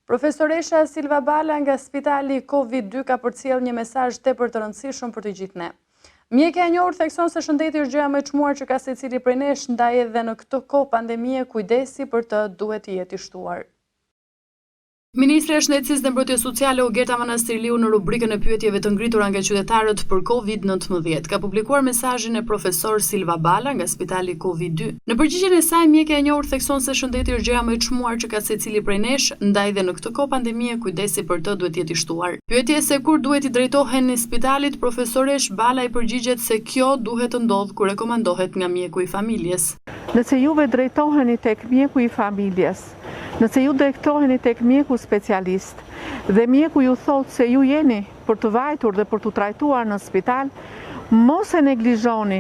Profesoresha Silva Bala nga spitali COVID-2 ka përcjell një mesazh tepër të rëndësishëm për të gjithë ne. Mjekja e njohur thekson se shëndeti është gjëja më e çmuar që ka secili prej nesh, ndaj edhe në këtë kohë pandemie kujdesi për të duhet të jetë i shtuar. Ministri e Shëndetësisë dhe Mbrojtjes Sociale Mjekja Silva në rubrikën e pyetjeve të ngritura nga qytetarët për COVID-19 ka publikuar mesazhin e profesor Silva Bala nga spitali COVID-2. Në përgjigjen e saj, mjekja e njohur thekson se shëndeti është gjëja më e çmuar që ka secili prej nesh, ndaj dhe në këtë kohë pandemie kujdesi për të duhet të jetë i shtuar. Pyetje se kur duhet i drejtoheni spitalit, profesoresh Bala i përgjigjet se kjo duhet të ndodhë kur rekomandohet nga mjeku i familjes. Nëse juve drejtoheni tek mjeku i familjes, nëse ju drejtoheni tek mjeku specialist dhe mjeku ju thot se ju jeni për të vajtur dhe për të trajtuar në spital, mos e neglizhoni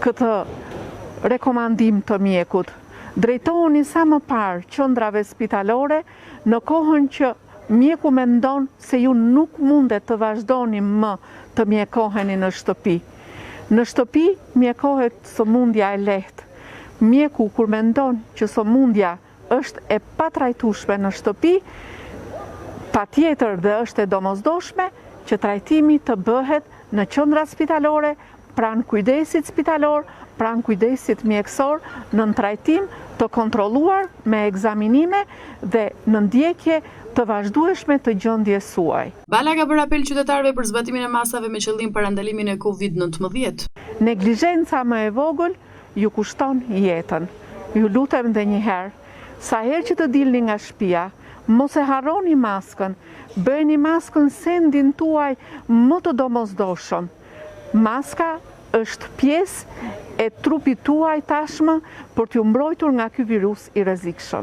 këtë rekomandim të mjekut. Drejtohuni sa më parë qendrave spitalore në kohën që mjeku mendon se ju nuk mundet të vazhdoni më të mjekoheni në shtëpi. Në shtëpi mjekohet sëmundja e lehtë. Mjeku kur mendon që sëmundja është e patrajtueshme në shtëpi, patjetër dhe është e domosdoshme që trajtimi të bëhet në qendra spitalore, pranë kujdesit spitalor, pranë kujdesit mjekësor, në trajtim të kontrolluar me ekzaminime dhe në ndjekje të vazhdueshme të gjendjes suaj. Bala ka bërë apel qytetarëve për zbatimin e masave me qëllim parandalimin e COVID-19. Neglizhenca më e vogël ju kushton jetën. Ju lutem edhe një herë, sa herë që të dilni nga shtëpia, mos e harroni maskën, bëni maskën sendin tuaj më të domosdoshëm. Maska është pjesë e trupit tuaj tashmë për t'ju mbrojtur nga ky virus i rrezikshëm.